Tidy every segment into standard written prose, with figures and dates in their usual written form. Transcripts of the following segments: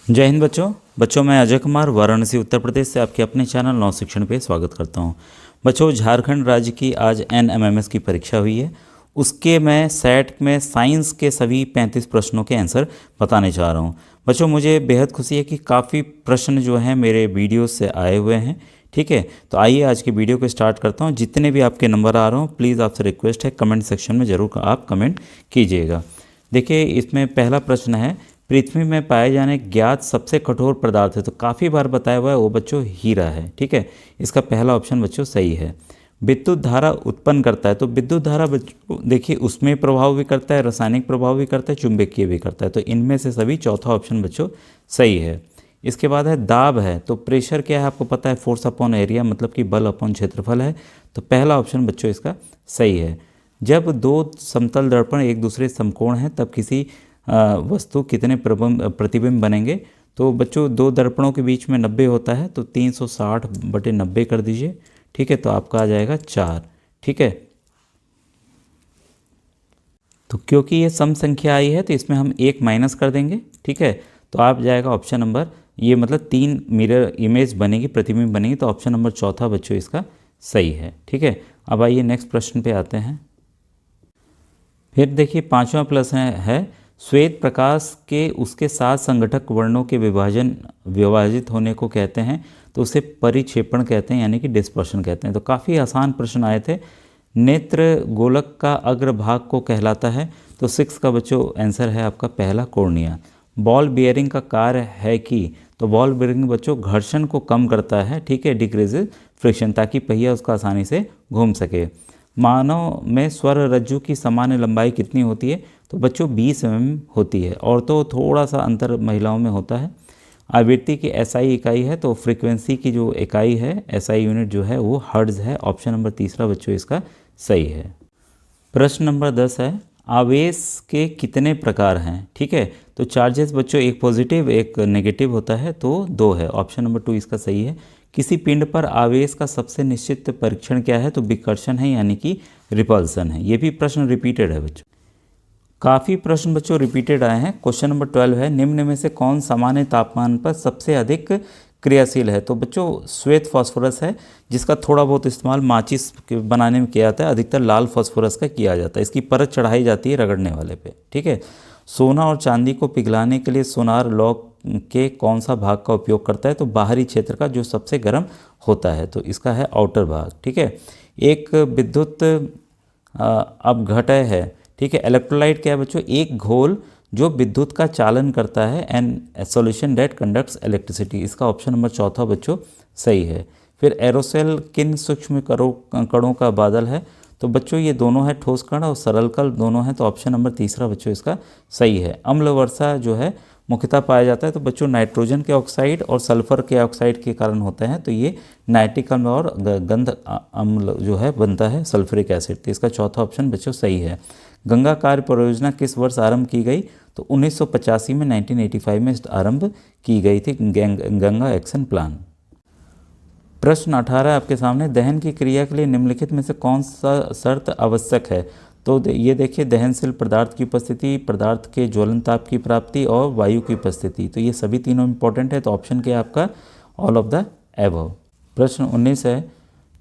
जय हिंद बच्चों। मैं अजय कुमार वाराणसी उत्तर प्रदेश से आपके अपने चैनल नव शिक्षण पे स्वागत करता हूं। बच्चों, झारखंड राज्य की आज NMMS की परीक्षा हुई है। उसके मैं सेट में साइंस के सभी 35 प्रश्नों के आंसर बताने जा रहा हूं। बच्चों, मुझे बेहद खुशी है कि काफ़ी प्रश्न जो हैं मेरे वीडियो से आए हुए हैं। ठीक है, तो आइए आज के वीडियो को स्टार्ट करता हूँ। जितने भी आपके नंबर आ रहे हो, प्लीज़ आपसे रिक्वेस्ट है कमेंट सेक्शन में ज़रूर आप कमेंट कीजिएगा। देखिए, इसमें पहला प्रश्न है, पृथ्वी में पाए जाने ज्ञात सबसे कठोर पदार्थ है। तो काफ़ी बार बताया हुआ है वो बच्चों हीरा है। ठीक है, इसका पहला ऑप्शन बच्चों सही है। विद्युत धारा उत्पन्न करता है। तो विद्युत धारा बच्चों देखिए उसमें प्रभाव भी करता है, रासायनिक प्रभाव भी करता है, चुंबकीय भी करता है। तो इनमें से सभी चौथा ऑप्शन बच्चों सही है। इसके बाद है दाब है। तो प्रेशर क्या है आपको पता है, फोर्स अपॉन एरिया, मतलब कि बल अपॉन क्षेत्रफल है। तो पहला ऑप्शन बच्चों इसका सही है। जब दो समतल दर्पण एक दूसरे समकोण हैं तब किसी वस्तु कितने प्रतिबिंब बनेंगे। तो बच्चों दो दर्पणों के बीच में 90 होता है, तो 360/90 कर दीजिए। ठीक है, तो आपका आ जाएगा 4। ठीक है, तो क्योंकि ये सम संख्या आई है तो इसमें हम 1 माइनस कर देंगे। ठीक है, तो आप जाएगा ऑप्शन नंबर, ये मतलब 3 मिरर इमेज बनेगी, प्रतिबिंब बनेगी। तो ऑप्शन नंबर चौथा बच्चों इसका सही है। ठीक है, अब आइए नेक्स्ट प्रश्न पे आते हैं। फिर देखिए पांचवा प्रश्न है श्वेत प्रकाश के उसके सात संगठक वर्णों के विभाजित होने को कहते हैं। तो उसे परिक्षेपण कहते हैं, यानी कि डिस्पर्शन कहते हैं। तो काफ़ी आसान प्रश्न आए थे। नेत्र गोलक का अग्रभाग को कहलाता है। तो 6 का बच्चों आंसर है आपका पहला कोर्निया। बॉल बियरिंग का कार्य है कि, तो बॉल बियरिंग बच्चों घर्षण को कम करता है। ठीक है, डिक्रीजेज फ्रिक्शन, ताकि पहिया उसका आसानी से घूम सके। मानव में स्वर रज्जु की सामान्य लंबाई कितनी होती है। तो बच्चों 20 mm होती है, और तो थोड़ा सा अंतर महिलाओं में होता है। आवृत्ति की SI इकाई है, तो फ्रीक्वेंसी की जो इकाई है SI यूनिट जो है वो हर्ट्ज है। ऑप्शन नंबर तीसरा बच्चों इसका सही है। प्रश्न नंबर 10 है, आवेश के कितने प्रकार हैं। ठीक है, तो चार्जेस बच्चों एक पॉजिटिव एक नेगेटिव होता है, तो 2 है। ऑप्शन नंबर 2 इसका सही है। किसी पिंड पर आवेश का सबसे निश्चित परीक्षण क्या है। तो विकर्षण है, यानी कि रिपल्सन है। ये भी प्रश्न रिपीटेड है बच्चों, काफ़ी प्रश्न बच्चों रिपीटेड आए हैं। क्वेश्चन नंबर 12 है, निम्न में से कौन सामान्य तापमान पर सबसे अधिक क्रियाशील है। तो बच्चों श्वेत फास्फोरस है, जिसका थोड़ा बहुत इस्तेमाल माचिस बनाने में किया जाता है। अधिकतर लाल फास्फोरस का किया जाता है, इसकी परत चढ़ाई जाती है रगड़ने वाले पे। ठीक है, सोना और चांदी को पिघलाने के लिए सोनार लॉक के कौन सा भाग का उपयोग करता है। तो बाहरी क्षेत्र का जो सबसे गर्म होता है, तो इसका है आउटर भाग। ठीक है, एक विद्युत अपघटय है। ठीक है, इलेक्ट्रोलाइट क्या है बच्चों, एक घोल जो विद्युत का चालन करता है, an solution that conducts electricity. इसका ऑप्शन नंबर चौथा बच्चों सही है। फिर एरोसेल किन सूक्ष्म कणों का बादल है। तो बच्चों ये दोनों है, ठोस कण और सरल कण दोनों हैं। तो ऑप्शन नंबर तीसरा बच्चों इसका सही है। अम्ल वर्षा जो है मुख्यतः पाया जाता है। तो बच्चों नाइट्रोजन के ऑक्साइड और सल्फर के ऑक्साइड के कारण होता है। तो ये नाइट्रिक अम्ल और गंध अम्ल जो है बनता है सल्फ्यूरिक एसिड। तो इसका चौथा ऑप्शन बच्चों सही है। गंगा कार्य परियोजना किस वर्ष आरंभ की गई। तो 1985 में 1985 में आरंभ की गई थी गंगा एक्शन प्लान। प्रश्न 18 आपके सामने, दहन की क्रिया के लिए निम्नलिखित में से कौन सा शर्त आवश्यक है। तो ये देखिए, दहनशील पदार्थ की उपस्थिति, पदार्थ के ज्वलन ताप की प्राप्ति और वायु की उपस्थिति। तो ये सभी तीनों इंपॉर्टेंट है। तो ऑप्शन क्या है आपका, ऑल ऑफ द एबव। प्रश्न 19 है,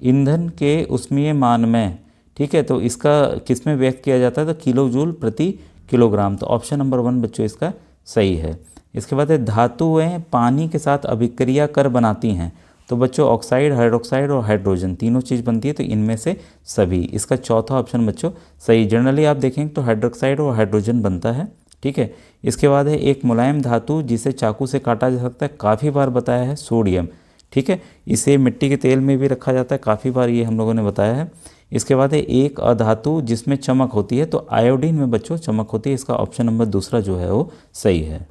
ईंधन के ऊष्मीय मान में, ठीक है, तो इसका किस में व्यक्त किया जाता है। तो किलो जूल प्रति किलोग्राम। तो ऑप्शन नंबर 1 बच्चों इसका सही है। इसके बाद है, धातुएं पानी के साथ अभिक्रिया कर बनाती हैं। तो बच्चों ऑक्साइड, हाइड्रोक्साइड और हाइड्रोजन तीनों चीज़ बनती है। तो इनमें से सभी, इसका चौथा ऑप्शन बच्चों सही। जनरली आप देखेंगे तो हाइड्रोक्साइड और हाइड्रोजन बनता है। ठीक है, इसके बाद है, एक मुलायम धातु जिसे चाकू से काटा जा सकता है, काफ़ी बार बताया है, सोडियम। ठीक है, इसे मिट्टी के तेल में भी रखा जाता है, काफ़ी बार ये हम लोगों ने बताया है। इसके बाद है, एक अधातु जिसमें चमक होती है। तो आयोडीन में बच्चों चमक होती है। इसका ऑप्शन नंबर दूसरा जो है वो सही है।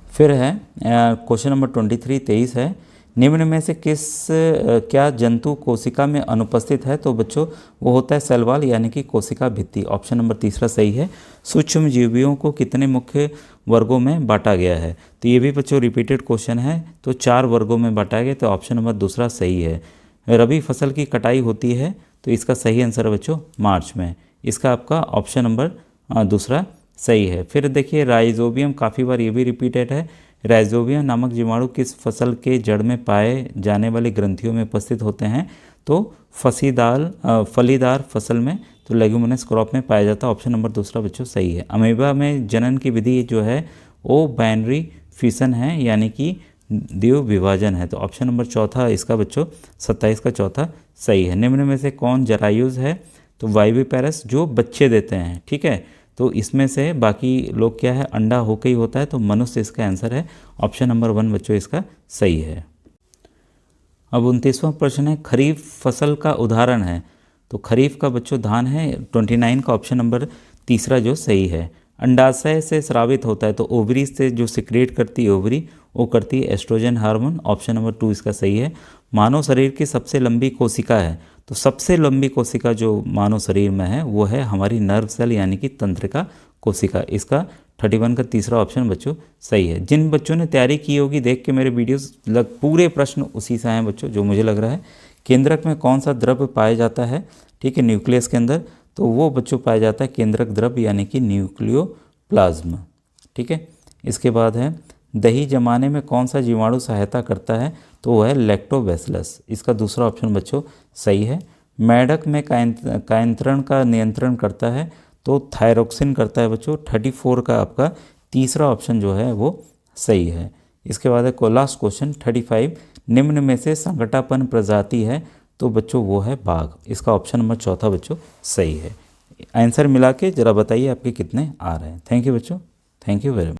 फिर है क्वेश्चन नंबर 23 है, निम्न में से क्या जंतु कोशिका में अनुपस्थित है। तो बच्चों वो होता है सेल वॉल, यानी कि कोशिका भित्ति। ऑप्शन नंबर तीसरा सही है। सूक्ष्म जीवियों को कितने मुख्य वर्गों में बांटा गया है। तो ये भी बच्चों रिपीटेड क्वेश्चन है। तो 4 वर्गों में बांटा गया। तो ऑप्शन नंबर दूसरा सही है। रबी फसल की कटाई होती है। तो इसका सही आंसर है बच्चों मार्च में। इसका आपका ऑप्शन नंबर दूसरा सही है। फिर देखिए राइजोबियम, काफ़ी बार ये भी रिपीटेड है। राइजोबियम नामक जीवाणु किस फसल के जड़ में पाए जाने वाली ग्रंथियों में उपस्थित होते हैं? तो फलीदार फसल में, तो लेग्यूमिनस क्रॉप में पाया जाता है। ऑप्शन नंबर दूसरा बच्चों सही है। अमीबा में जनन की विधि जो है वो बाइनरी फिशन है, यानी कि द्विव विभाजन है। तो ऑप्शन नंबर चौथा इसका बच्चों 27 का चौथा सही है। निम्न में से कौन जरायुज है? तो वाइविपेरस जो बच्चे देते हैं, ठीक है। तो इसमें से बाकी लोग क्या है, अंडा होकर ही होता है, तो मनुष्य इसका आंसर है। ऑप्शन नंबर 1 बच्चों इसका सही है। अब 29वां प्रश्न है, खरीफ फसल का उदाहरण है। तो खरीफ का बच्चों धान है। 29 का ऑप्शन नंबर तीसरा जो सही है। अंडाशय से स्रावित होता है, तो ओवरी से जो सिक्रेट करती है ओवरी, वो करती है एस्ट्रोजन हार्मोन। ऑप्शन नंबर 2 इसका सही है। मानव शरीर की सबसे लंबी कोशिका है। तो सबसे लंबी कोशिका जो मानव शरीर में है वो है हमारी नर्व सेल, यानी कि तंत्रिका कोशिका। इसका 31 का तीसरा ऑप्शन बच्चों सही है। जिन बच्चों ने तैयारी की होगी देख के मेरे वीडियोस, पूरे प्रश्न उसी से हैं बच्चों, जो मुझे लग रहा है। केंद्रक में कौन सा द्रव्य पाया जाता है? ठीक है, न्यूक्लियस के अंदर। तो वो बच्चों पाया जाता है केंद्रक द्रव्य, यानी कि न्यूक्लियोप्लाज्म। ठीक है। इसके बाद है, दही जमाने में कौन सा जीवाणु सहायता करता है? तो वह है लैक्टोबैसिलस। इसका दूसरा ऑप्शन बच्चों सही है। मेढक में कायंत्रण का नियंत्रण करता है, तो थायरोक्सिन करता है बच्चों। 34 का आपका तीसरा ऑप्शन जो है वो सही है। इसके बाद है लास्ट क्वेश्चन 35, निम्न में से संकटापन्न प्रजाति है? तो बच्चों वो है बाघ। इसका ऑप्शन नंबर चौथा बच्चों सही है। आंसर मिला के जरा बताइए आपके कितने आ रहे हैं। थैंक यू बच्चों, थैंक यू वेरी मच।